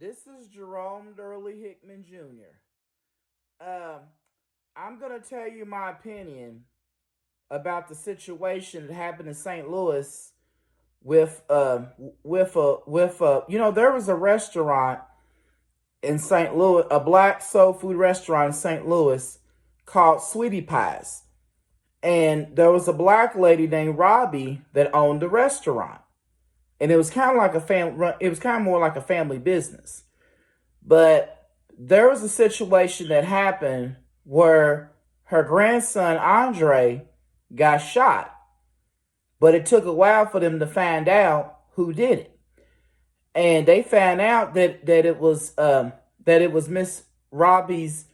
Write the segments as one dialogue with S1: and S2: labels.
S1: This is Jerome Hickman Jr. Um, I'm gonna tell you my opinion about the situation that happened in St. Louis there was a restaurant in St. Louis, a black soul food restaurant in St. Louis called Sweetie Pies, and there was a black lady named Robbie that owned the restaurant, and it was kind of like a family. It was kind of more like a family business. But there was a situation that happened where her grandson, Andre, got shot. But it took a while for them to find out who did it. And they found out that it was Miss Robbie's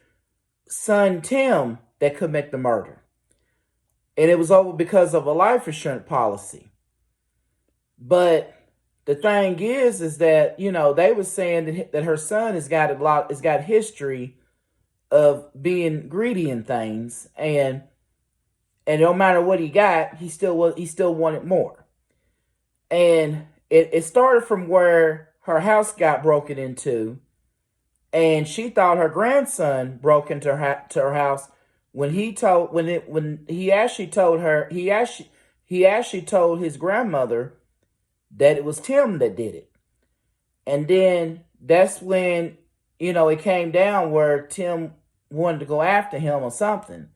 S1: son, Tim, that committed the murder. And it was over because of a life insurance policy. But the thing is that, they were saying that her son has got history of being greedy in things, and no matter what he got, he still wanted more. And it started from where her house got broken into, and she thought her grandson broke into her house when he actually told his grandmother that it was Tim that did it. And then that's when, it came down where Tim wanted to go after him or something.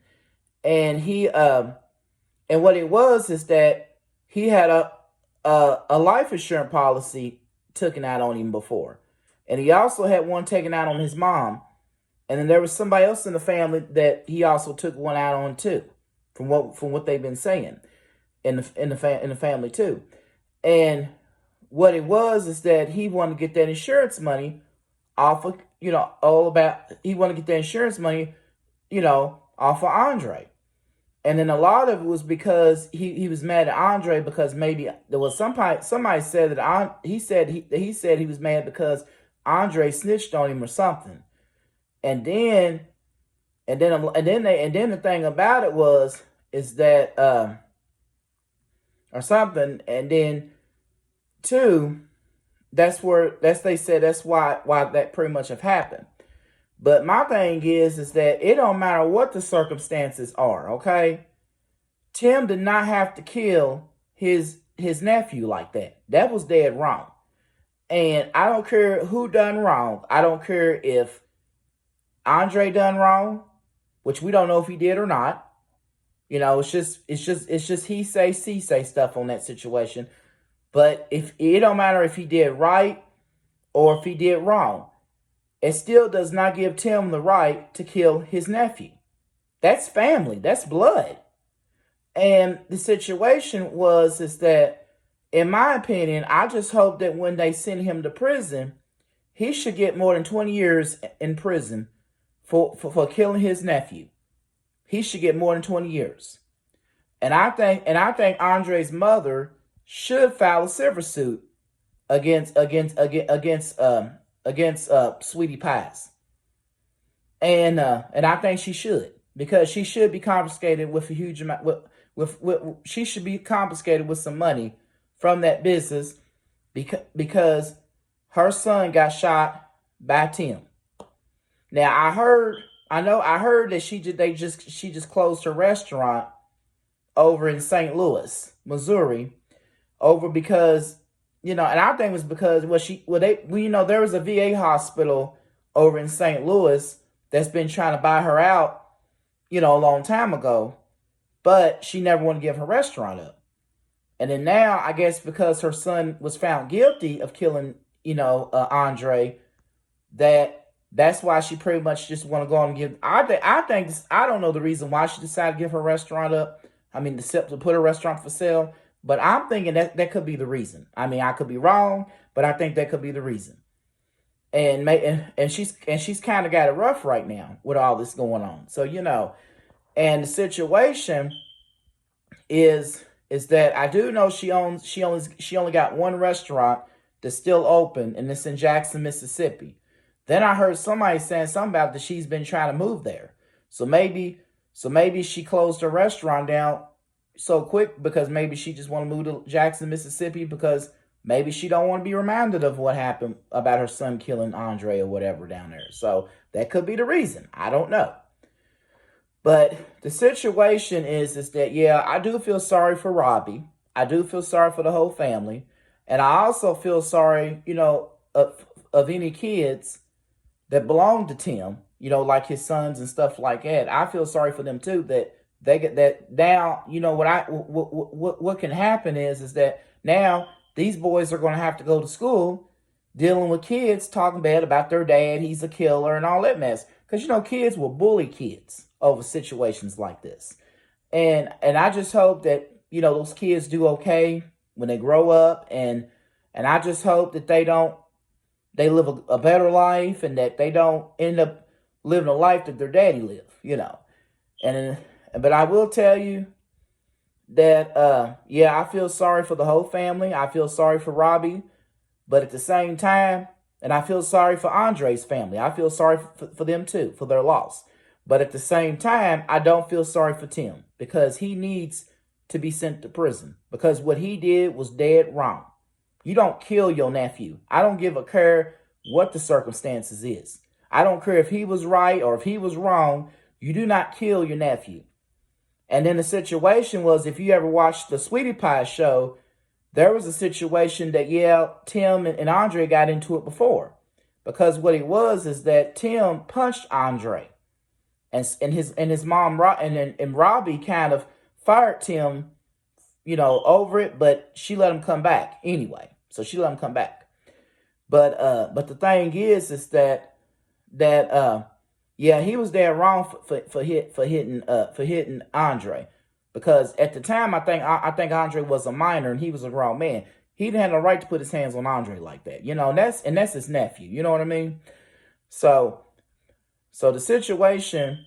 S1: And and what it was is that he had a life insurance policy taken out on him before. And he also had one taken out on his mom. And then there was somebody else in the family that he also took one out on too, from what they've been saying in the family too. And what it was is that he wanted to get that insurance money off of, he wanted to get that insurance money, off of Andre. And then a lot of it was because he was mad at Andre because maybe there was somebody said that he said he was mad because Andre snitched on him or something. And then the thing about it is that or something. And then two, that's why that pretty much have happened. But my thing is that it don't matter what the circumstances are, okay? Tim did not have to kill his nephew like that. That was dead wrong. And I don't care who done wrong. I don't care if Andre done wrong, which we don't know if he did or not. It's just he say, she say stuff on that situation. But if it don't matter if he did right or if he did wrong, it still does not give Tim the right to kill his nephew. That's family. That's blood. And the situation is that, in my opinion, I just hope that when they send him to prison, he should get more than 20 years in prison for killing his nephew. He should get more than 20 years. And I think Andre's mother should file a civil suit against Sweetie Pies. And I think she should, because she should be confiscated with a huge amount she should be confiscated with some money from that business because her son got shot by Tim. Now I heard that she just closed her restaurant over in St. Louis, Missouri, over because and I think it was because there was a VA hospital over in St. Louis that's been trying to buy her out, a long time ago, but she never wanted to give her restaurant up. And then now, I guess because her son was found guilty of killing, Andre, that's why she pretty much just want to go on and give. I don't know the reason why she decided to give her restaurant up. I mean, to put her restaurant for sale. But I'm thinking that could be the reason. I mean, I could be wrong, but I think that could be the reason. And she's kind of got it rough right now with all this going on. So and the situation is that I do know she only got one restaurant that's still open, and it's in Jackson, Mississippi. Then I heard somebody saying something about that she's been trying to move there. So maybe she closed her restaurant down so quick because maybe she just want to move to Jackson, Mississippi because Maybe she don't want to be reminded of what happened about her son killing Andre or whatever down there. So that could be the reason. I don't know. But the situation is that, yeah, I do feel sorry for Robbie. I do feel sorry for the whole family. And I also feel sorry, of any kids that belong to Tim, like his sons and stuff like that. I feel sorry for them too, that they get that now, what can happen is that now these boys are going to have to go to school dealing with kids talking bad about their dad, he's a killer and all that mess. Because, kids will bully kids over situations like this. And I just hope that, those kids do okay when they grow up. And I just hope that they live a better life and that they don't end up living a life that their daddy lived, But I will tell you that, I feel sorry for the whole family. I feel sorry for Robbie. But at the same time, and I feel sorry for Andre's family. I feel sorry for them too, for their loss. But at the same time, I don't feel sorry for Tim because he needs to be sent to prison because what he did was dead wrong. You don't kill your nephew. I don't give a care what the circumstances is. I don't care if he was right or if he was wrong. You do not kill your nephew. And then the situation was, if you ever watched the Sweetie Pie show, there was a situation that, Tim and Andre got into it before. Because what it was is that Tim punched Andre. And his mom, and Robbie kind of fired Tim, over it, but she let him come back anyway. So she let him come back. But the thing is that he was dead wrong for hitting Andre. Because at the time, I think Andre was a minor and he was a grown man. He didn't have no right to put his hands on Andre like that, and that's his nephew. You know what I mean? So the situation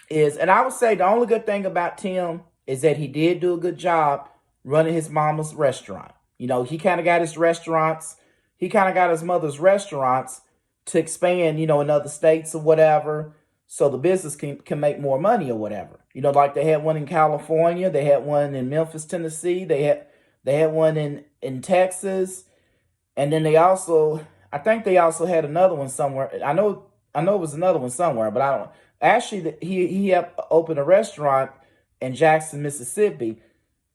S1: is, and I would say the only good thing about Tim is that he did do a good job running his mama's restaurant. He kind of got his restaurants. He kind of got his mother's restaurants to expand, in other states or whatever, so the business can make more money or whatever. Like they had one in California, they had one in Memphis, Tennessee, they had one in Texas, and then I think they also had another one somewhere. I know it was another one somewhere, but I don't. Actually, he helped open a restaurant in Jackson, Mississippi.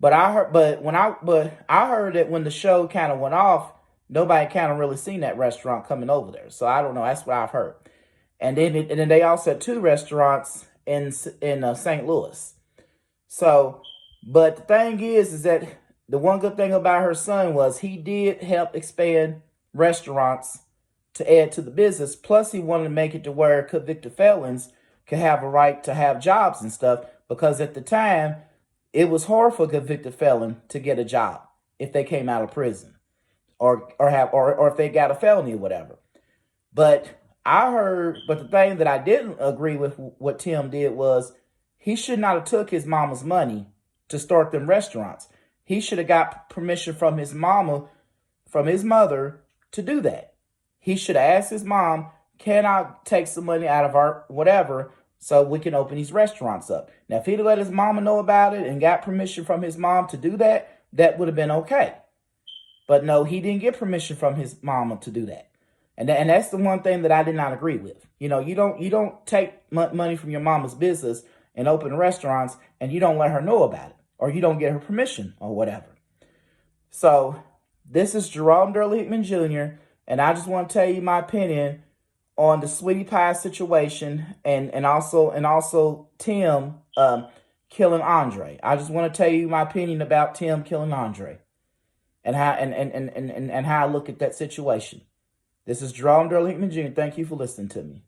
S1: But I heard that when the show kind of went off, nobody kind of really seen that restaurant coming over there. So I don't know. That's what I've heard. And then they also had 2 restaurants in St. Louis. So, but the thing is that the one good thing about her son was he did help expand restaurants to add to the business. Plus, he wanted to make it to where convicted felons could have a right to have jobs and stuff. Because at the time, it was hard for a convicted felon to get a job if they came out of prison or if they got a felony or whatever. But the thing that I didn't agree with what Tim did was he should not have took his mama's money to start them restaurants. He should have got permission from his mother to do that. He should have asked his mom, can I take some money out of our whatever so we can open these restaurants up? Now, if he'd let his mama know about it and got permission from his mom to do that, that would have been okay. But no, he didn't get permission from his mama to do that. And that's the one thing that I did not agree with. You don't take money from your mama's business and open restaurants and you don't let her know about it or you don't get her permission or whatever. So this is Jerome Hickman Jr. and I just want to tell you my opinion on the Sweetie Pie situation and also Tim killing Andre. I just want to tell you my opinion about Tim killing Andre and how I look at that situation. This is Jerome Hickman Jr. Thank you for listening to me.